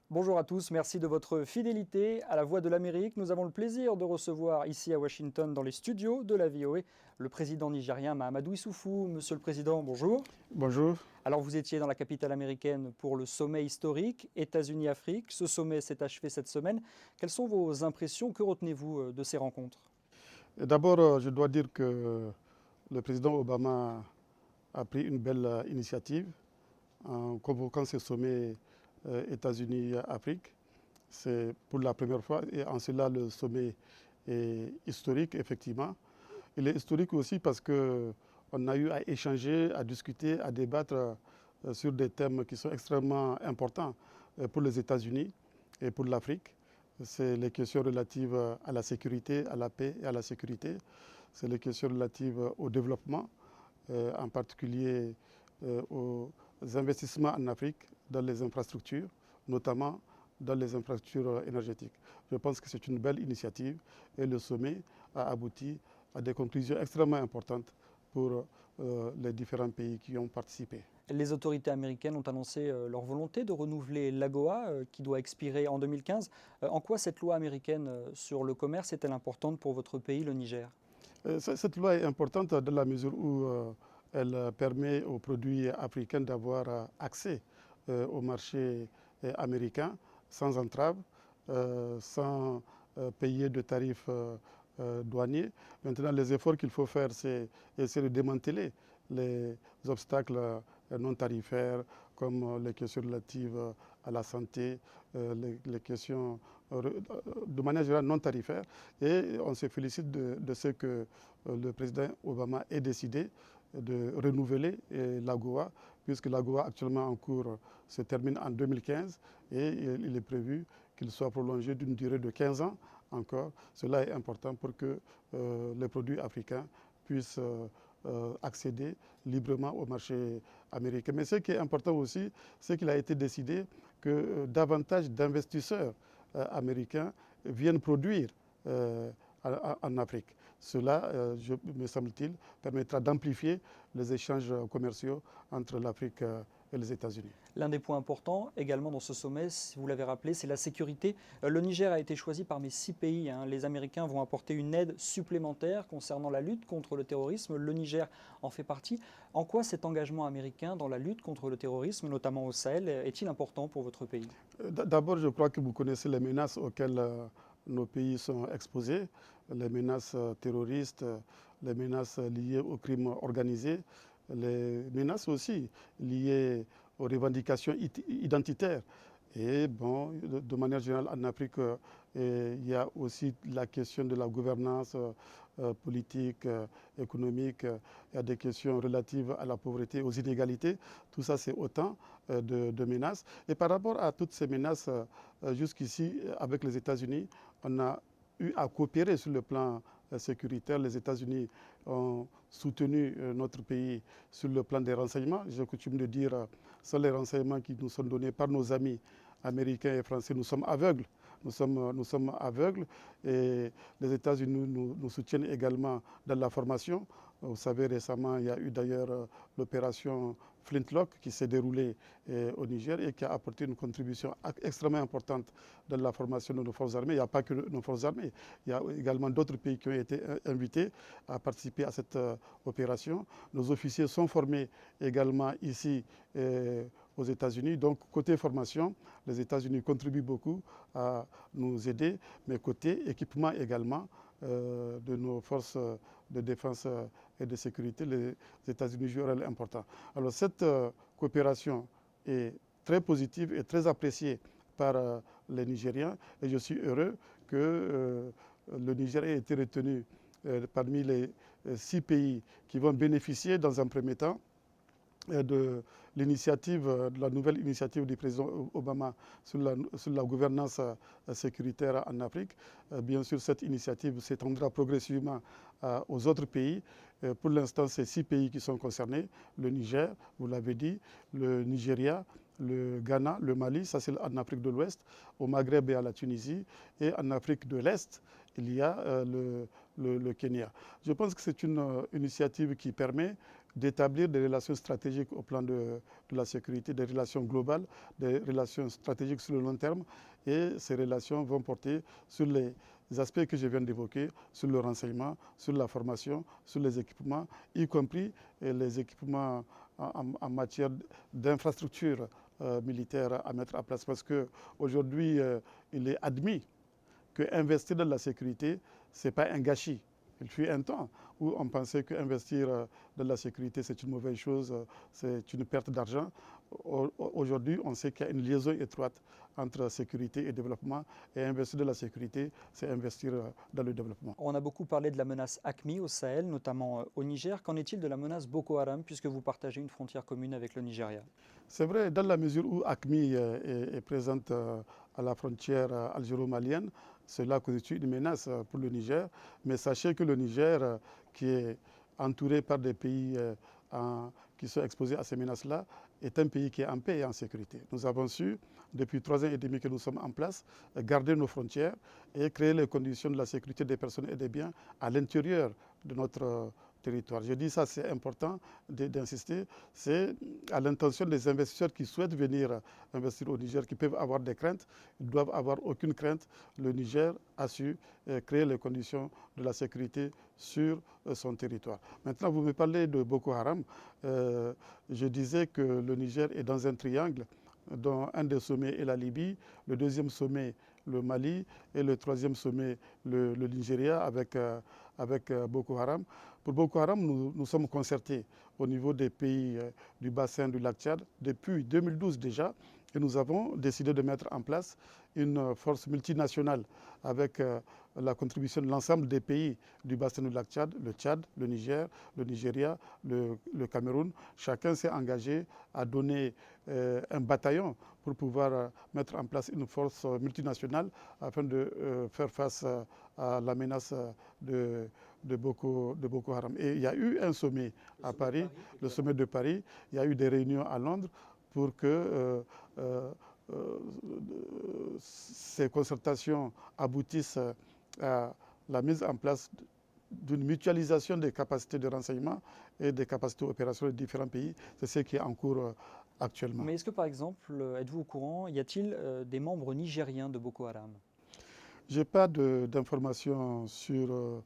Bonjour à tous, merci de votre fidélité à la Voix de l'Amérique. Nous avons le plaisir de recevoir ici à Washington, dans les studios de la VOA, le président nigérien Mahamadou Issoufou. Monsieur le Président, bonjour. Bonjour. Alors vous étiez dans la capitale américaine pour le sommet historique États-Unis-Afrique. Ce sommet s'est achevé cette semaine. Quelles sont vos impressions? Que retenez-vous de ces rencontres? D'abord, je dois dire que le président Obama a pris une belle initiative en convoquant ce sommet États-Unis-Afrique. C'est pour la première fois et en cela le sommet est historique, effectivement. Il est historique aussi parce qu'on a eu à échanger, à discuter, à débattre sur des thèmes qui sont extrêmement importants pour les États-Unis et pour l'Afrique. C'est les questions relatives à la sécurité, à la paix et à la sécurité. C'est les questions relatives au développement, en particulier aux investissements en Afrique dans les infrastructures, notamment dans les infrastructures énergétiques. Je pense que c'est une belle initiative et le sommet a abouti à des conclusions extrêmement importantes pour les différents pays qui ont participé. Les autorités américaines ont annoncé leur volonté de renouveler l'AGOA qui doit expirer en 2015. En quoi cette loi américaine sur le commerce est-elle importante pour votre pays, le Niger? Cette loi est importante dans la mesure où elle permet aux produits africains d'avoir accès au marché américain sans entrave, sans payer de tarifs douaniers. Maintenant, les efforts qu'il faut faire, c'est essayer de démanteler les obstacles non tarifaires, comme les questions relatives à la santé, les questions de manière générale non tarifaires. Et on se félicite de ce que le président Obama ait décidé de renouveler l'AGOA, puisque l'AGOA actuellement en cours se termine en 2015 et il est prévu qu'il soit prolongé d'une durée de 15 ans encore. Cela est important pour que les produits africains puissent accéder librement au marché américain. Mais ce qui est important aussi, c'est qu'il a été décidé que davantage d'investisseurs américains viennent produire en Afrique. Cela, me semble-t-il, permettra d'amplifier les échanges commerciaux entre l'Afrique et les États-Unis. L'un des points importants également dans ce sommet, si vous l'avez rappelé, c'est la sécurité. Le Niger a été choisi parmi 6 pays. Les Américains vont apporter une aide supplémentaire concernant la lutte contre le terrorisme. Le Niger en fait partie. En quoi cet engagement américain dans la lutte contre le terrorisme, notamment au Sahel, est-il important pour votre pays? D'abord, je crois que vous connaissez les menaces auxquelles nos pays sont exposés, les menaces terroristes, les menaces liées au crime organisé, les menaces aussi liées aux revendications identitaires. Et bon, de manière générale, en Afrique, il y a aussi la question de la gouvernance politique, économique. Il y a des questions relatives à la pauvreté, aux inégalités. Tout ça, c'est autant de menaces. Et par rapport à toutes ces menaces, jusqu'ici, avec les États-Unis, on a eu à coopérer sur le plan sécuritaire. Les États-Unis ont soutenu notre pays sur le plan des renseignements. J'ai coutume de dire, ce sont les renseignements qui nous sont donnés par nos amis américains et français. Nous sommes aveugles. Nous sommes aveugles et les États-Unis nous soutiennent également dans la formation. Vous savez, récemment, il y a eu d'ailleurs l'opération Flintlock qui s'est déroulée au Niger et qui a apporté une contribution extrêmement importante dans la formation de nos forces armées. Il n'y a pas que nos forces armées, il y a également d'autres pays qui ont été invités à participer à cette opération. Nos officiers sont formés également ici aux États-Unis. Donc, côté formation, les États-Unis contribuent beaucoup à nous aider, mais côté équipement également de nos forces de défense et de sécurité, les États-Unis jouent un rôle important. Alors, cette coopération est très positive et très appréciée par les Nigériens et je suis heureux que le Niger ait été retenu parmi les 6 pays qui vont bénéficier dans un premier temps de l'initiative, de la nouvelle initiative du président Obama sur la gouvernance sécuritaire en Afrique. Bien sûr, cette initiative s'étendra progressivement aux autres pays. Pour l'instant, c'est 6 pays qui sont concernés. Le Niger, vous l'avez dit, le Nigeria, le Ghana, le Mali, ça c'est en Afrique de l'Ouest, au Maghreb et à la Tunisie. Et en Afrique de l'Est, il y a le Kenya. Je pense que c'est une initiative qui permet d'établir des relations stratégiques au plan de la sécurité, des relations globales, des relations stratégiques sur le long terme. Et ces relations vont porter sur les aspects que je viens d'évoquer, sur le renseignement, sur la formation, sur les équipements, y compris les équipements en matière d'infrastructures militaires à mettre en place. Parce qu'aujourd'hui, il est admis qu'investir dans la sécurité, ce n'est pas un gâchis. Il fut un temps où on pensait qu'investir dans la sécurité, c'est une mauvaise chose, c'est une perte d'argent. Aujourd'hui, on sait qu'il y a une liaison étroite entre sécurité et développement. Et investir dans la sécurité, c'est investir dans le développement. On a beaucoup parlé de la menace AQMI au Sahel, notamment au Niger. Qu'en est-il de la menace Boko Haram, puisque vous partagez une frontière commune avec le Nigeria? C'est vrai, dans la mesure où AQMI est présente à la frontière algéro-malienne, cela constitue une menace pour le Niger. Mais sachez que le Niger, qui est entouré par des pays qui sont exposés à ces menaces-là, est un pays qui est en paix et en sécurité. Nous avons su, depuis 3 ans et demi que nous sommes en place, garder nos frontières et créer les conditions de la sécurité des personnes et des biens à l'intérieur de notre territoire. Je dis ça, c'est important d'insister. C'est à l'intention des investisseurs qui souhaitent venir investir au Niger, qui peuvent avoir des craintes. Ils ne doivent avoir aucune crainte. Le Niger a su créer les conditions de la sécurité sur son territoire. Maintenant, vous me parlez de Boko Haram. Je disais que le Niger est dans un triangle dont un des sommets est la Libye, le deuxième sommet le Mali et le troisième sommet le Nigeria avec Boko Haram. Pour Boko Haram, nous sommes concertés au niveau des pays du bassin du lac Tchad depuis 2012 déjà et nous avons décidé de mettre en place une force multinationale avec la contribution de l'ensemble des pays du bassin du lac Tchad, le Niger, le Nigeria, le Cameroun. Chacun s'est engagé à donner un bataillon pour pouvoir mettre en place une force multinationale afin de faire face à la menace de Boko Haram. Et il y a eu un sommet à Paris, le sommet de Paris. Il y a eu des réunions à Londres pour que ces concertations aboutissent à la mise en place d'une mutualisation des capacités de renseignement et des capacités opérationnelles des différents pays. C'est ce qui est en cours actuellement. Mais est-ce que, par exemple, êtes-vous au courant, y a-t-il des membres nigériens de Boko Haram? Je n'ai pas d'informations sur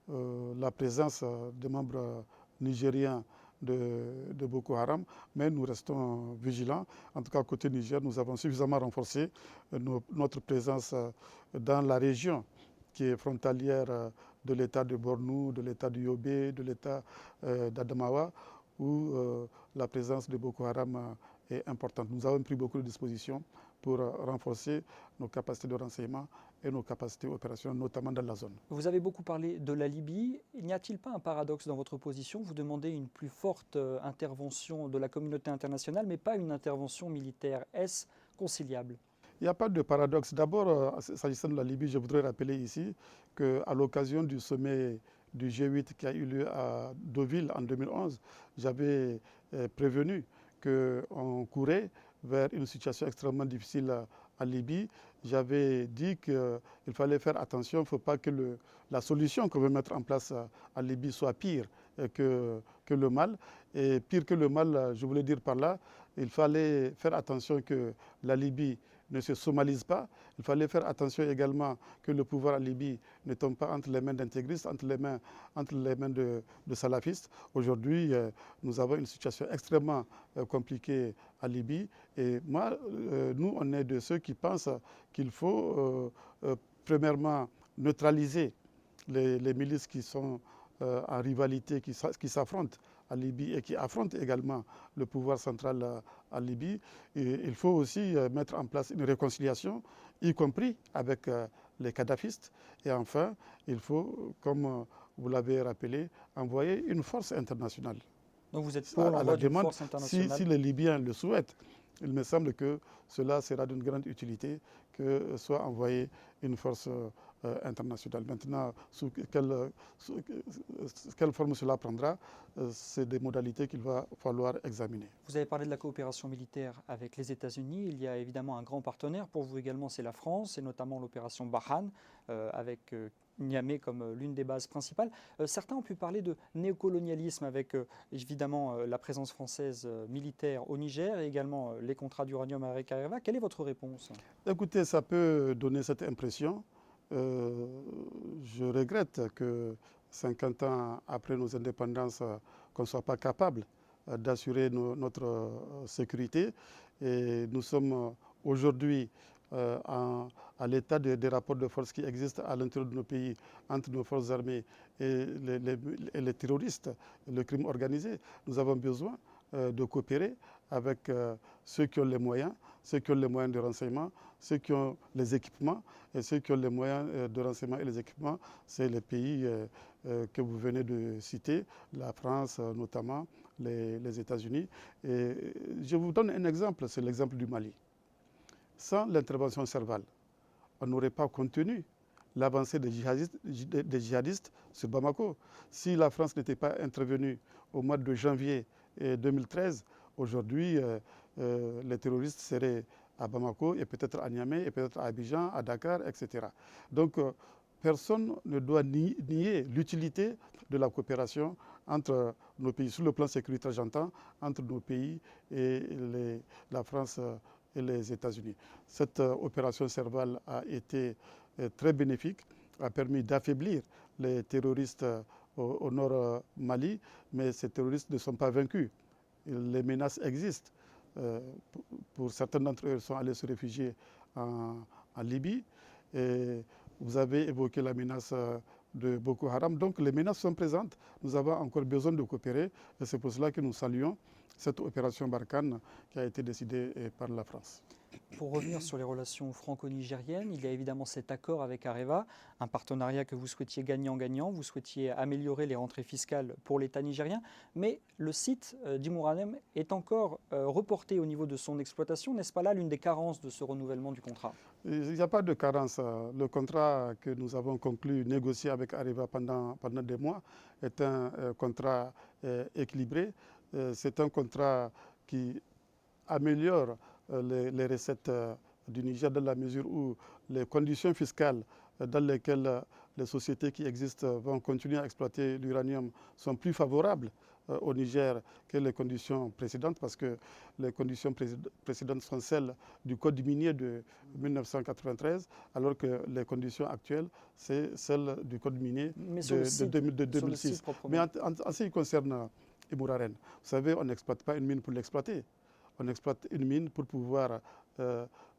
la présence des membres nigériens de Boko Haram, mais nous restons vigilants. En tout cas, côté Niger, nous avons suffisamment renforcé notre présence dans la région qui est frontalière de l'État de Bornou, de l'État du Yobe, de l'État d'Adamawa, où la présence de Boko Haram est importante. Nous avons pris beaucoup de dispositions pour renforcer nos capacités de renseignement et nos capacités opérationnelles, notamment dans la zone. Vous avez beaucoup parlé de la Libye. N'y a-t-il pas un paradoxe dans votre position? Vous demandez une plus forte intervention de la communauté internationale, mais pas une intervention militaire. Est-ce conciliable? Il n'y a pas de paradoxe. D'abord, s'agissant de la Libye, je voudrais rappeler ici qu'à l'occasion du sommet du G8 qui a eu lieu à Deauville en 2011, j'avais prévenu qu'on courait vers une situation extrêmement difficile en Libye. J'avais dit qu'il fallait faire attention, il ne faut pas que la solution qu'on veut mettre en place en Libye soit pire que le mal. Et pire que le mal, je voulais dire par là, il fallait faire attention que la Libye ne se somalise pas. Il fallait faire attention également que le pouvoir en Libye ne tombe pas entre les mains d'intégristes, entre les mains de salafistes. Aujourd'hui, nous avons une situation extrêmement compliquée en Libye. Et moi, nous, on est de ceux qui pensent qu'il faut premièrement neutraliser les milices qui sont en rivalité, qui s'affrontent en Libye et qui affrontent également le pouvoir central en Libye. Et il faut aussi mettre en place une réconciliation, y compris avec les kadhafistes. Et enfin, il faut, comme vous l'avez rappelé, envoyer une force internationale. Donc vous êtes pour l'envoi d'une force internationale? Si les Libyens le souhaitent, il me semble que cela sera d'une grande utilité que soit envoyée une force internationale. Maintenant, sous quelle forme cela prendra, c'est des modalités qu'il va falloir examiner. Vous avez parlé de la coopération militaire avec les États-Unis. Il y a évidemment un grand partenaire pour vous également, c'est la France, et notamment l'opération Barkhane, avec Niamey comme l'une des bases principales. Certains ont pu parler de néocolonialisme avec évidemment la présence française militaire au Niger et également les contrats d'uranium avec Areva. Quelle est votre réponse? Écoutez, ça peut donner cette impression. Euh, je regrette que 50 ans après nos indépendances, qu'on ne soit pas capable d'assurer notre sécurité. Et nous sommes aujourd'hui à l'état des rapports de force qui existent à l'intérieur de nos pays entre nos forces armées et les terroristes, le crime organisé. Nous avons besoin de coopérer avec ceux qui ont les moyens, ceux qui ont les moyens de renseignement, ceux qui ont les équipements et ceux qui ont les moyens de renseignement et les équipements, c'est les pays que vous venez de citer, la France notamment, les États-Unis. Et je vous donne un exemple, c'est l'exemple du Mali. Sans l'intervention servale, on n'aurait pas contenu l'avancée des djihadistes sur Bamako. Si la France n'était pas intervenue au mois de janvier 2013, aujourd'hui, les terroristes seraient à Bamako et peut-être à Niamey et peut-être à Abidjan, à Dakar, etc. Donc, personne ne doit nier l'utilité de la coopération entre nos pays, sur le plan sécuritaire, j'entends, entre nos pays et la France et les États-Unis. Cette opération Serval a été très bénéfique, a permis d'affaiblir les terroristes au nord Mali, mais ces terroristes ne sont pas vaincus. Les menaces existent. Pour certains d'entre eux, ils sont allés se réfugier en Libye. Et vous avez évoqué la menace de Boko Haram. Donc les menaces sont présentes. Nous avons encore besoin de coopérer. Et c'est pour cela que nous saluons cette opération Barkhane qui a été décidée par la France. Pour revenir sur les relations franco-nigériennes, il y a évidemment cet accord avec Areva, un partenariat que vous souhaitiez gagnant-gagnant, vous souhaitiez améliorer les rentrées fiscales pour l'État nigérien, mais le site d'Imouranem est encore reporté au niveau de son exploitation. N'est-ce pas là l'une des carences de ce renouvellement du contrat? Il n'y a pas de carence. Le contrat que nous avons conclu, négocié avec Areva pendant des mois, est un contrat équilibré. C'est un contrat qui améliore les recettes du Niger dans la mesure où les conditions fiscales dans lesquelles les sociétés qui existent vont continuer à exploiter l'uranium sont plus favorables au Niger que les conditions précédentes, parce que les conditions précédentes sont celles du Code minier de 1993, alors que les conditions actuelles, c'est celles du Code minier de 2006. Mais en ce qui concerne Imouraren, vous savez, on n'exploite pas une mine pour l'exploiter. On exploite une mine pour pouvoir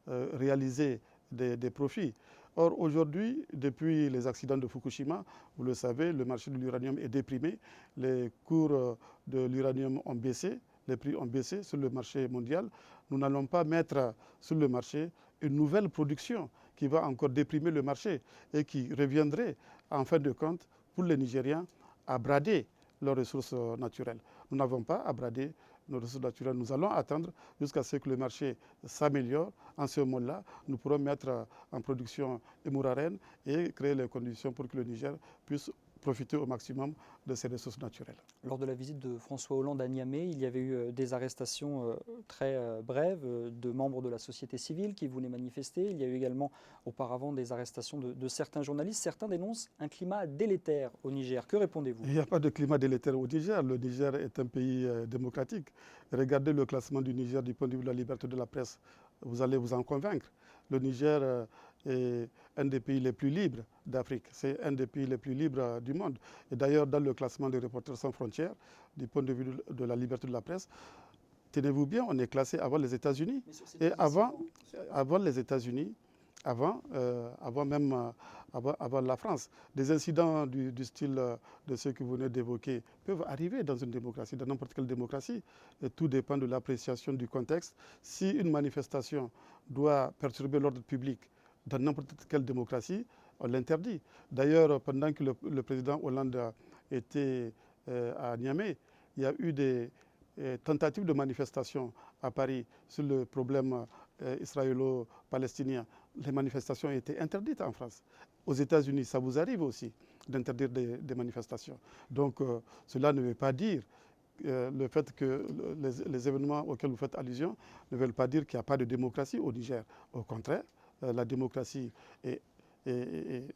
réaliser des profits. Or, aujourd'hui, depuis les accidents de Fukushima, vous le savez, le marché de l'uranium est déprimé. Les cours de l'uranium ont baissé, les prix ont baissé sur le marché mondial. Nous n'allons pas mettre sur le marché une nouvelle production qui va encore déprimer le marché et qui reviendrait, en fin de compte, pour les Nigériens, à brader leurs ressources naturelles. Nous n'avons pas à brader nos ressources naturelles. Nous allons attendre jusqu'à ce que le marché s'améliore. En ce moment-là, nous pourrons mettre en production Imouraren et créer les conditions pour que le Niger puisse profiter au maximum de ces ressources naturelles. Lors de la visite de François Hollande à Niamey, il y avait eu des arrestations très brèves de membres de la société civile qui voulaient manifester. Il y a eu également auparavant des arrestations de certains journalistes. Certains dénoncent un climat délétère au Niger. Que répondez-vous? Il n'y a pas de climat délétère au Niger. Le Niger est un pays démocratique. Regardez le classement du Niger du point de vue de la liberté de la presse. Vous allez vous en convaincre. Le Niger est un des pays les plus libres d'Afrique. C'est un des pays les plus libres du monde. Et d'ailleurs, dans le classement des Reporters sans frontières, du point de vue de la liberté de la presse, tenez-vous bien, on est classé avant les États-Unis. Et avant les États-Unis, avant la France. Des incidents du style de ceux que vous venez d'évoquer peuvent arriver dans une démocratie, dans n'importe quelle démocratie. Et tout dépend de l'appréciation du contexte. Si une manifestation doit perturber l'ordre public dans n'importe quelle démocratie, on l'interdit. D'ailleurs, pendant que le président Hollande était à Niamey, il y a eu des tentatives de manifestation à Paris sur le problème israélo-palestinien. Les manifestations ont été interdites en France. Aux États-Unis, ça vous arrive aussi d'interdire des manifestations. Donc, cela ne veut pas dire le fait que les événements auxquels vous faites allusion ne veulent pas dire qu'il n'y a pas de démocratie au Niger. Au contraire, la démocratie est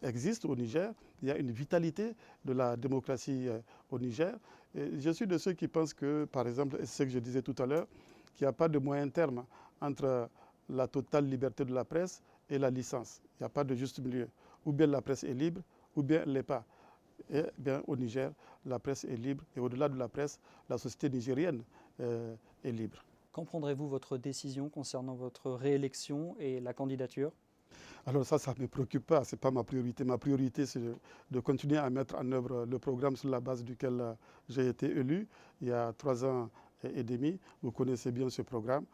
existe au Niger. Il y a une vitalité de la démocratie au Niger. Et je suis de ceux qui pensent que, par exemple, et c'est ce que je disais tout à l'heure, qu'il n'y a pas de moyen terme entre la totale liberté de la presse et la licence. Il n'y a pas de juste milieu. Ou bien la presse est libre, ou bien elle ne l'est pas. Et bien, au Niger, la presse est libre. Et au-delà de la presse, la société nigérienne est libre. Quand prendrez-vous votre décision concernant votre réélection et la candidature? Alors ça ne me préoccupe pas, ce n'est pas ma priorité. Ma priorité, c'est de continuer à mettre en œuvre le programme sur la base duquel j'ai été élu il y a 3 ans et demi. Vous connaissez bien ce programme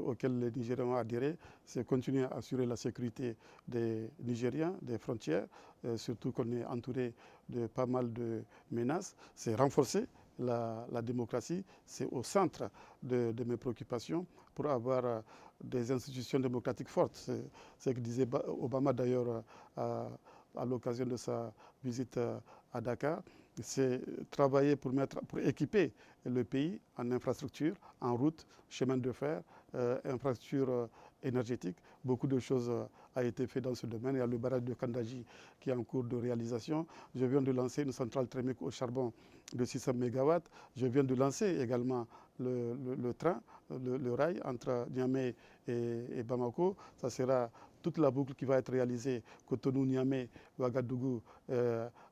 auquel les Nigériens ont adhéré. C'est continuer à assurer la sécurité des Nigériens, des frontières, surtout qu'on est entouré de pas mal de menaces. C'est renforcer la démocratie, c'est au centre de mes préoccupations pour avoir des institutions démocratiques fortes. C'est ce que disait Obama d'ailleurs à l'occasion de sa visite à Dakar. C'est travailler pour équiper le pays en infrastructure, en route, chemin de fer, infrastructure énergétique. Beaucoup de choses ont été faites dans ce domaine. Il y a le barrage de Kandaji qui est en cours de réalisation. Je viens de lancer une centrale thermique au charbon de 600 MW. Je viens de lancer également le train, le rail entre Niamey et Bamako. Ça sera toute la boucle qui va être réalisée, Cotonou, Niamey, Ouagadougou,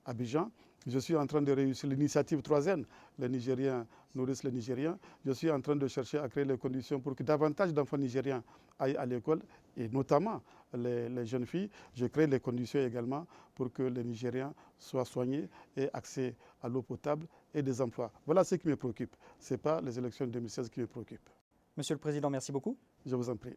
Abidjan. Je suis en train de réussir l'initiative 3N. Les Nigériens nourrissent les Nigériens. Je suis en train de chercher à créer les conditions pour que davantage d'enfants nigériens aillent à l'école, et notamment les jeunes filles. Je crée les conditions également pour que les Nigériens soient soignés et accès à l'eau potable et des emplois. Voilà ce qui me préoccupe. Ce n'est pas les élections de 2016 qui me préoccupent. Monsieur le Président, merci beaucoup. Je vous en prie.